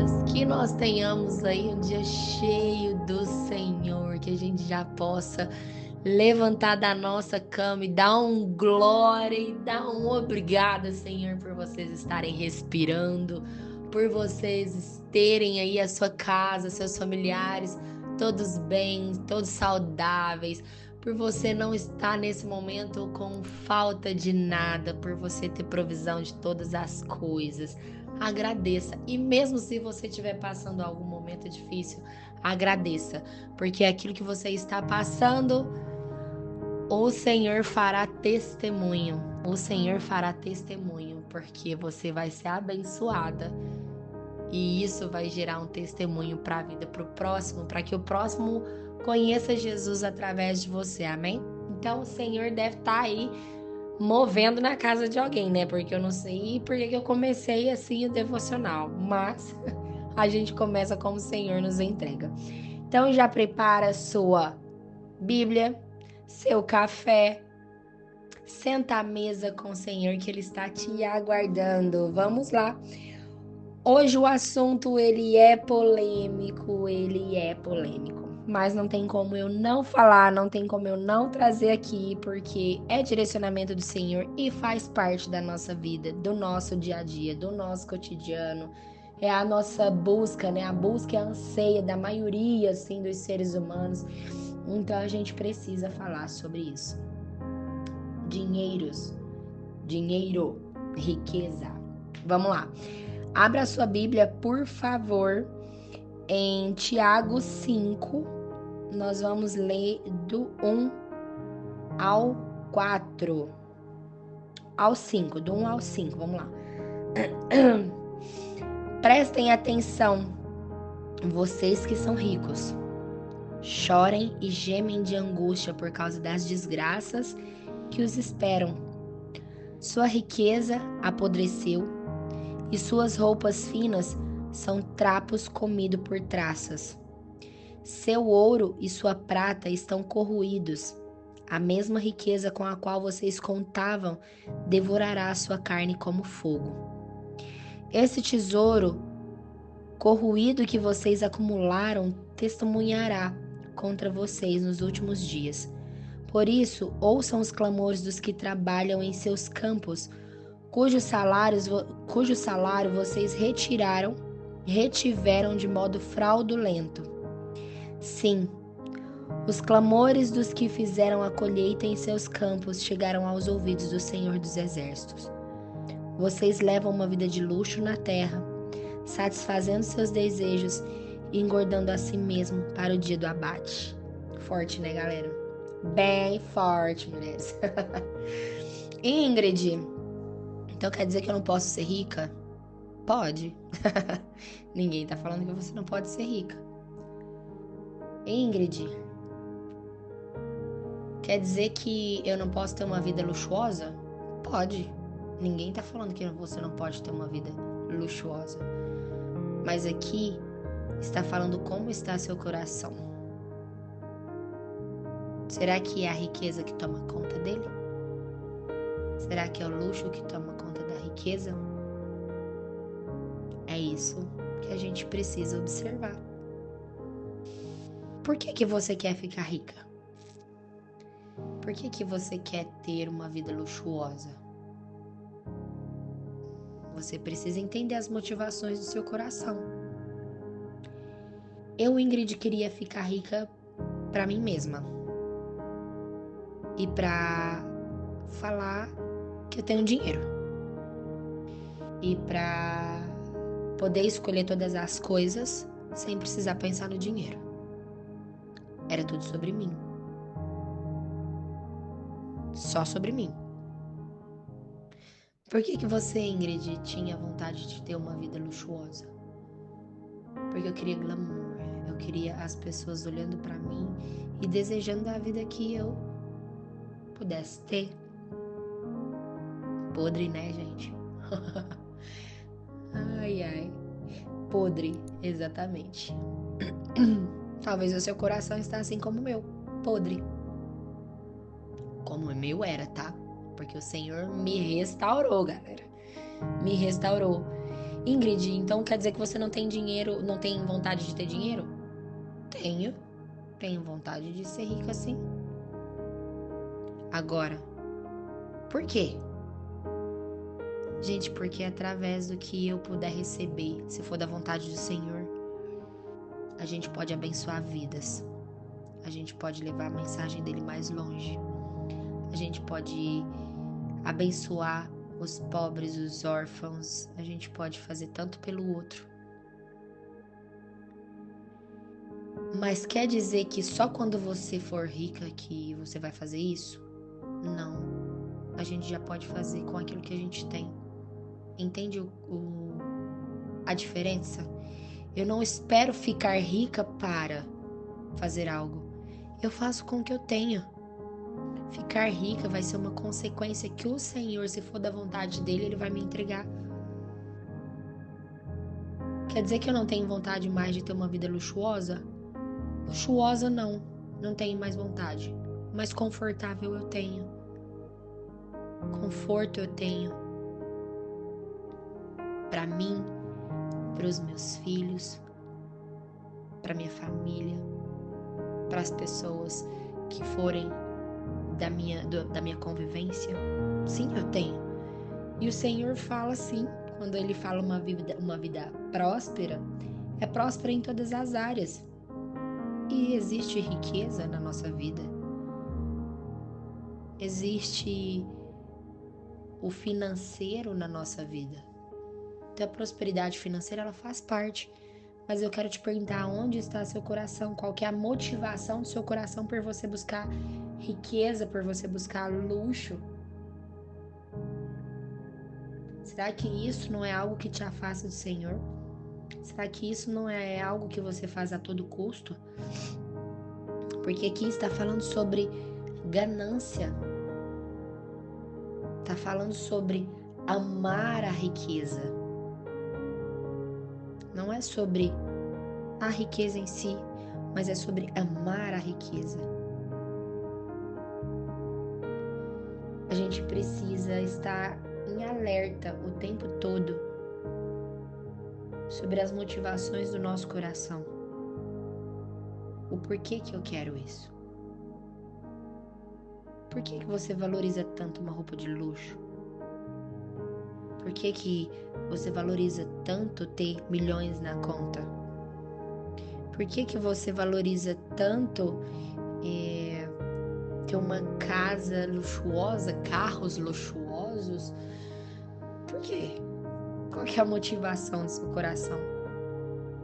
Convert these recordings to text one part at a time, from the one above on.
dias, que nós tenhamos aí um dia cheio do Senhor, que a gente já possa levantar da nossa cama e dar um glória e dar um obrigada, Senhor, por vocês estarem respirando, por vocês terem aí a sua casa, seus familiares, todos bem, todos saudáveis, por você não estar nesse momento com falta de nada, por você ter provisão de todas as coisas. Agradeça. E mesmo se você estiver passando algum momento difícil, agradeça, porque aquilo que você está passando, o Senhor fará testemunho. O Senhor fará testemunho, porque você vai ser abençoada. E isso vai gerar um testemunho para a vida, para o próximo, para que o próximo conheça Jesus através de você, amém? Então o Senhor deve estar aí movendo na casa de alguém, né? Porque eu não sei porque que eu comecei assim o devocional, mas a gente começa como o Senhor nos entrega. Então já prepara sua Bíblia, seu café, senta à mesa com o Senhor que Ele está te aguardando. Vamos lá. Hoje o assunto ele é polêmico, mas não tem como eu não falar, não tem como eu não trazer aqui, porque é direcionamento do Senhor e faz parte da nossa vida, do nosso dia a dia, do nosso cotidiano. É a nossa busca, né? A busca e a anseia da maioria, assim, dos seres humanos. Então a gente precisa falar sobre isso. Dinheiro, riqueza. Vamos lá. Abra sua Bíblia, por favor, em Tiago 5. Nós vamos ler do 1 ao 4. Ao 5, do 1 ao 5, vamos lá. Prestem atenção, vocês que são ricos. Chorem e gemem de angústia por causa das desgraças que os esperam. Sua riqueza apodreceu e suas roupas finas são trapos comidos por traças. Seu ouro e sua prata estão corroídos. A mesma riqueza com a qual vocês contavam devorará a sua carne como fogo. Esse tesouro corroído que vocês acumularam testemunhará contra vocês nos últimos dias. Por isso, ouçam os clamores dos que trabalham em seus campos, cujo salário vocês retiveram de modo fraudulento. Sim, os clamores dos que fizeram a colheita em seus campos chegaram aos ouvidos do Senhor dos Exércitos. Vocês levam uma vida de luxo na terra, satisfazendo seus desejos e engordando a si mesmo para o dia do abate. Forte, né, galera? Bem forte, mulheres. Ingrid, então quer dizer que eu não posso ser rica? Pode. Ninguém tá falando que você não pode ser rica. Ingrid, quer dizer que eu não posso ter uma vida luxuosa? Pode. Ninguém tá falando que você não pode ter uma vida luxuosa. Mas aqui está falando como está seu coração. Será que é a riqueza que toma conta dele? Será que é o luxo que toma conta da riqueza? É isso que a gente precisa observar. Por que você quer ficar rica? Por que você quer ter uma vida luxuosa? Você precisa entender as motivações do seu coração. Eu, Ingrid, queria ficar rica para mim mesma. E para falar que eu tenho dinheiro. E para poder escolher todas as coisas sem precisar pensar no dinheiro. Era tudo sobre mim. Só sobre mim. Por que você, Ingrid, tinha vontade de ter uma vida luxuosa? Porque eu queria glamour. Eu queria as pessoas olhando pra mim e desejando a vida que eu pudesse ter. Podre, né, gente? Ai. Podre, exatamente. Talvez o seu coração está assim como o meu. Podre. Como o meu era, tá? Porque o Senhor me restaurou, galera. Me restaurou. Ingrid, então quer dizer que você não tem dinheiro, não tem vontade de ter dinheiro? Tenho vontade de ser rica sim. Agora, por quê? Gente, porque através do que eu puder receber, se for da vontade do Senhor, a gente pode abençoar vidas. A gente pode levar a mensagem dele mais longe. A gente pode abençoar os pobres, os órfãos. A gente pode fazer tanto pelo outro. Mas quer dizer que só quando você for rica que você vai fazer isso? Não. A gente já pode fazer com aquilo que a gente tem. Entende a diferença? Eu não espero ficar rica para fazer algo. Eu faço com o que eu tenho. Ficar rica vai ser uma consequência que o Senhor, se for da vontade dele, ele vai me entregar. Quer dizer que eu não tenho vontade mais de ter uma vida luxuosa? Luxuosa não tenho mais vontade. Mas confortável eu tenho. Conforto eu tenho. Para mim, para os meus filhos, para minha família, para as pessoas que forem da minha convivência. Sim, eu tenho. E o Senhor fala assim, quando ele fala uma vida próspera, é próspera em todas as áreas. E existe riqueza na nossa vida. Existe o financeiro na nossa vida. Então a prosperidade financeira, ela faz parte. Mas eu quero te perguntar, onde está seu coração? Qual que é a motivação do seu coração por você buscar riqueza, por você buscar luxo? Será que isso não é algo que te afasta do Senhor? Será que isso não é algo que você faz a todo custo? Porque aqui está falando sobre ganância. Está falando sobre amar a riqueza. Não é sobre a riqueza em si, mas é sobre amar a riqueza. A gente precisa estar em alerta o tempo todo sobre as motivações do nosso coração. O porquê que eu quero isso? Por que você valoriza tanto uma roupa de luxo? Por que você valoriza tanto ter milhões na conta? Por que você valoriza tanto ter uma casa luxuosa, carros luxuosos? Por quê? Qual que é a motivação do seu coração?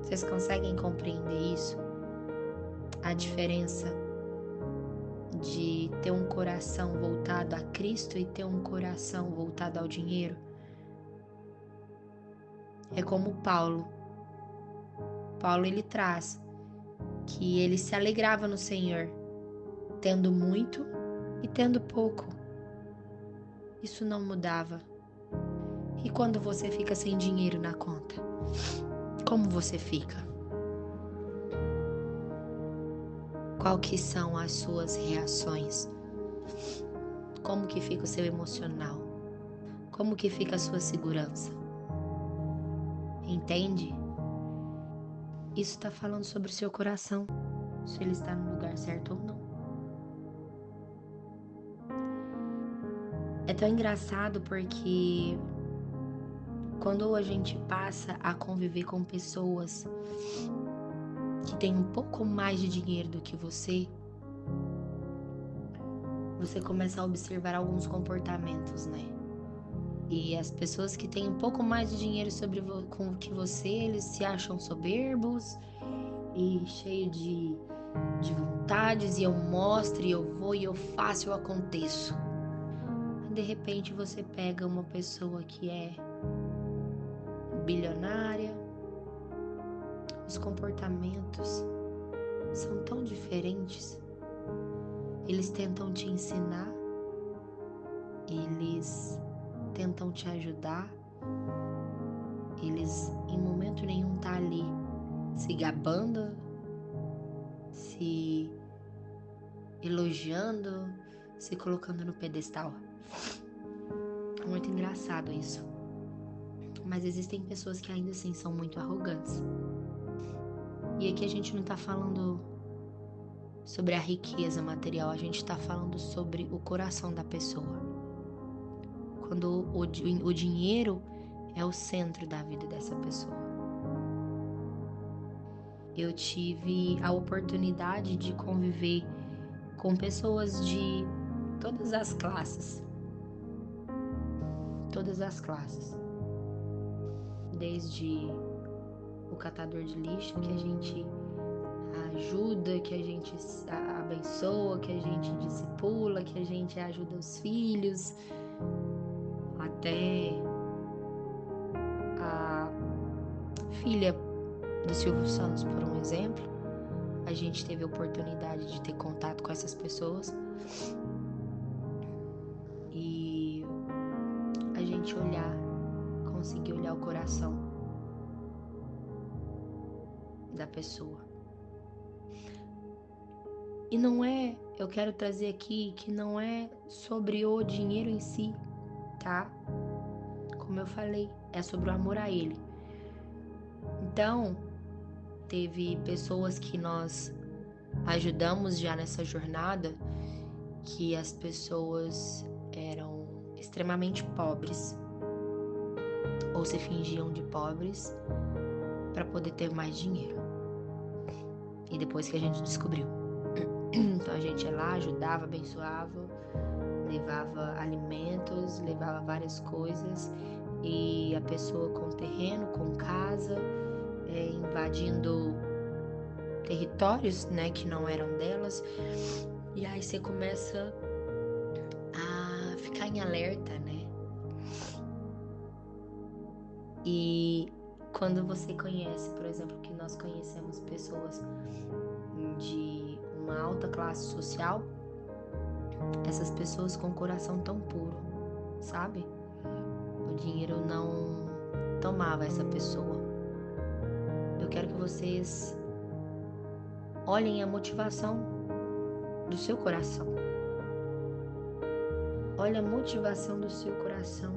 Vocês conseguem compreender isso? A diferença de ter um coração voltado a Cristo e ter um coração voltado ao dinheiro? É como Paulo. Paulo, ele traz que ele se alegrava no Senhor, tendo muito e tendo pouco. Isso não mudava. E quando você fica sem dinheiro na conta? Como você fica? Qual que são as suas reações? Como que fica o seu emocional? Como que fica a sua segurança? Entende? Isso está falando sobre o seu coração, se ele está no lugar certo ou não. É tão engraçado porque quando a gente passa a conviver com pessoas que têm um pouco mais de dinheiro do que você começa a observar alguns comportamentos, né? E as pessoas que têm um pouco mais de dinheiro com que você, eles se acham soberbos e cheios de vontades, e eu mostro, e eu vou, e eu faço, eu aconteço. De repente você pega uma pessoa que é bilionária, os comportamentos são tão diferentes. Eles tentam te ensinar, eles tentam te ajudar, eles em momento nenhum tá ali se gabando, se elogiando, se colocando no pedestal. É muito engraçado isso. Mas existem pessoas que ainda assim são muito arrogantes. E aqui a gente não tá falando sobre a riqueza material, a gente tá falando sobre o coração da pessoa. Quando o dinheiro é o centro da vida dessa pessoa. Eu tive a oportunidade de conviver com pessoas de todas as classes. Todas as classes. Desde o catador de lixo, que a gente ajuda, que a gente abençoa, que a gente discipula, que a gente ajuda os filhos, até a filha do Silvio Santos, por um exemplo. A gente teve a oportunidade de ter contato com essas pessoas e a gente conseguir olhar o coração da pessoa. E eu quero trazer aqui que não é sobre o dinheiro em si, tá? Como eu falei, é sobre o amor a ele. Então, teve pessoas que nós ajudamos já nessa jornada, que as pessoas eram extremamente pobres, ou se fingiam de pobres, para poder ter mais dinheiro. E depois que a gente descobriu. Então a gente ia lá, ajudava, abençoava, levava alimentos, levava várias coisas, e a pessoa com terreno, com casa, invadindo territórios, né, que não eram delas. E aí você começa a ficar em alerta, né? E quando você conhece, por exemplo, que nós conhecemos pessoas de uma alta classe social, essas pessoas com o coração tão puro, sabe? O dinheiro não tomava essa pessoa. Eu quero que vocês olhem a motivação do seu coração. Olha a motivação do seu coração.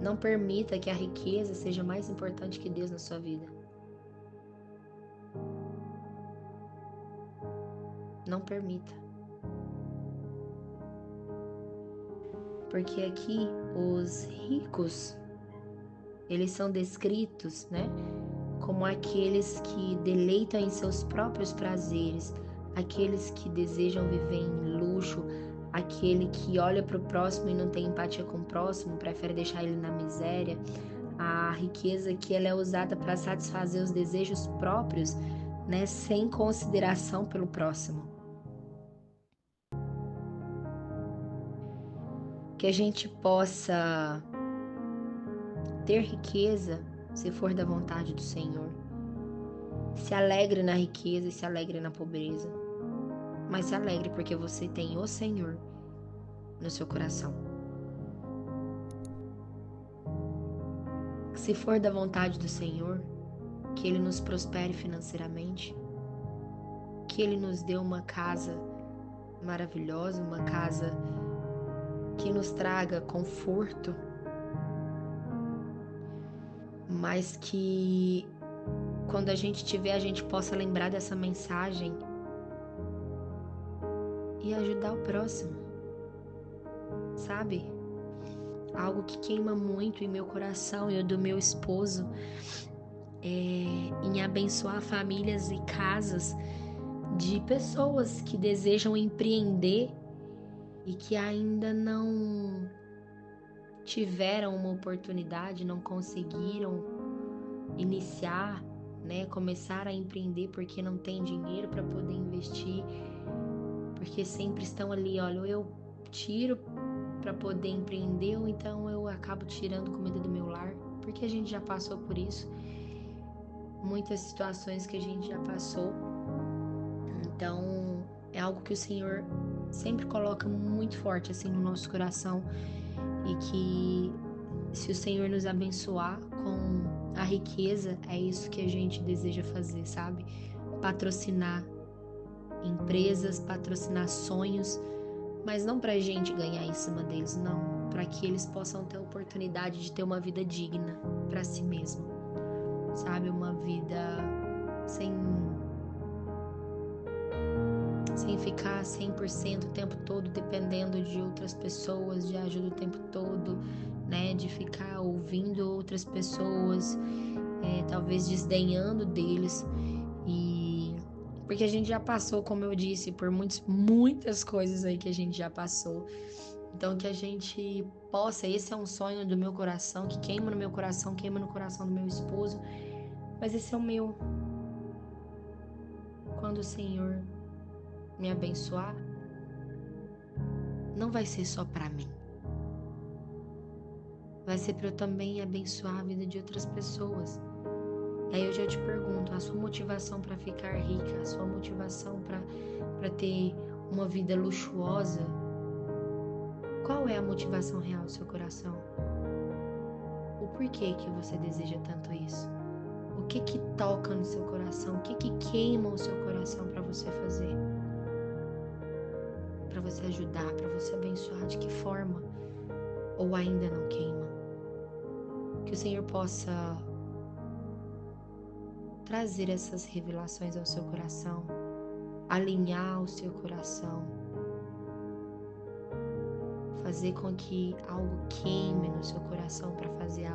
Não permita que a riqueza seja mais importante que Deus na sua vida. Não permita. Porque aqui os ricos, eles são descritos, né, como aqueles que deleitam em seus próprios prazeres, aqueles que desejam viver em luxo, aquele que olha para o próximo e não tem empatia com o próximo, prefere deixar ele na miséria. A riqueza que ela é usada para satisfazer os desejos próprios, né, sem consideração pelo próximo. Que a gente possa ter riqueza, se for da vontade do Senhor. Se alegre na riqueza e se alegre na pobreza. Mas se alegre porque você tem o Senhor no seu coração. Se for da vontade do Senhor, que Ele nos prospere financeiramente, que Ele nos dê uma casa maravilhosa, uma casa que nos traga conforto, mas que quando a gente tiver, a gente possa lembrar dessa mensagem e ajudar o próximo, sabe? Algo que queima muito em meu coração e o do meu esposo em abençoar famílias e casas de pessoas que desejam empreender e que ainda não tiveram uma oportunidade, não conseguiram iniciar, né, começar a empreender porque não tem dinheiro para poder investir, porque sempre estão ali, olha, ou eu tiro para poder empreender, ou então eu acabo tirando comida do meu lar, porque a gente já passou por isso, muitas situações que a gente já passou. Então é algo que o Senhor sempre coloca muito forte assim no nosso coração, e que se o Senhor nos abençoar com a riqueza, é isso que a gente deseja fazer, sabe? Patrocinar empresas, patrocinar sonhos, mas não pra gente ganhar em cima deles, não, para que eles possam ter a oportunidade de ter uma vida digna para si mesmo, sabe? Uma vida sem ficar 100% o tempo todo dependendo de outras pessoas, de ajuda o tempo todo, né? De ficar ouvindo outras pessoas, talvez desdenhando deles. E porque a gente já passou, como eu disse, por muitas coisas aí que a gente já passou. Então que a gente possa, esse é um sonho do meu coração, que queima no meu coração, queima no coração do meu esposo, mas esse é o meu. Quando o Senhor me abençoar, não vai ser só para mim. Vai ser para eu também abençoar a vida de outras pessoas. E aí eu já te pergunto, a sua motivação para ficar rica, a sua motivação para ter uma vida luxuosa, qual é a motivação real do seu coração? O porquê que você deseja tanto isso? O que toca no seu coração? O que queima o seu coração para você fazer? Para você ajudar, para você abençoar, de que forma? Ou ainda não queima? Que o Senhor possa trazer essas revelações ao seu coração, alinhar o seu coração, fazer com que algo queime no seu coração para fazer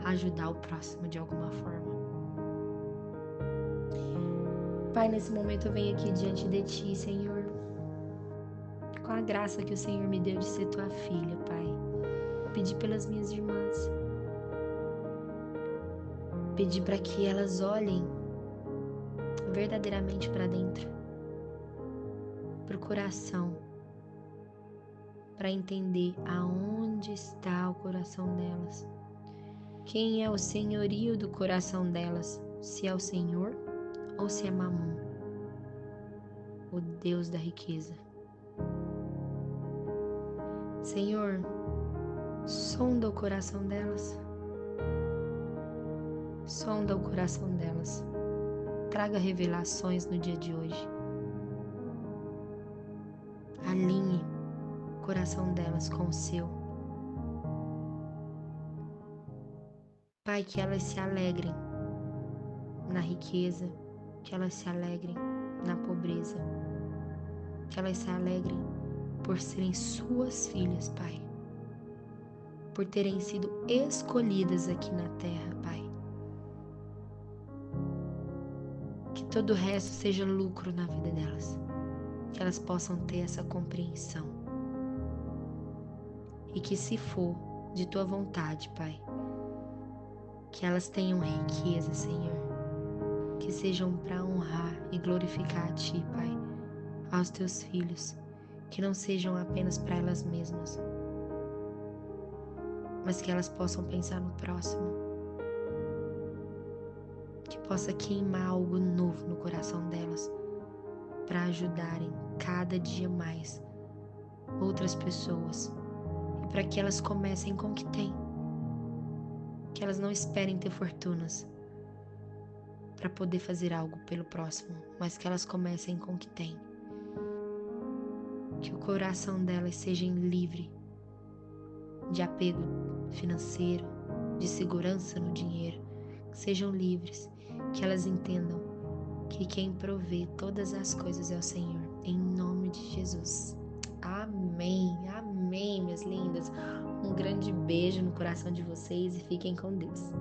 ajudar o próximo de alguma forma. Pai, nesse momento eu venho aqui diante de Ti, Senhor, com a graça que o Senhor me deu de ser Tua filha, Pai. Pedir pelas minhas irmãs, pedir para que elas olhem verdadeiramente para dentro, para o coração, para entender aonde está o coração delas, quem é o senhorio do coração delas, se é o Senhor ou se é Mamon, o Deus da riqueza. Senhor, sonda o coração delas, sonda o coração delas, traga revelações no dia de hoje, alinhe o coração delas com o seu. Pai, que elas se alegrem na riqueza, que elas se alegrem na pobreza, que elas se alegrem por serem suas filhas, Pai, por terem sido escolhidas aqui na terra, Pai. Que todo o resto seja lucro na vida delas, que elas possam ter essa compreensão. E que, se for de Tua vontade, Pai, que elas tenham riqueza, Senhor, que sejam para honrar e glorificar a Ti, Pai, aos Teus filhos, que não sejam apenas para elas mesmas, mas que elas possam pensar no próximo, que possa queimar algo novo no coração delas, para ajudarem cada dia mais outras pessoas e para que elas comecem com o que têm, que elas não esperem ter fortunas para poder fazer algo pelo próximo, mas que elas comecem com o que têm. Que o coração delas seja livre de apego financeiro, de segurança no dinheiro, que sejam livres, que elas entendam que quem provê todas as coisas é o Senhor, em nome de Jesus. Amém, amém, minhas lindas. Um grande beijo no coração de vocês e fiquem com Deus.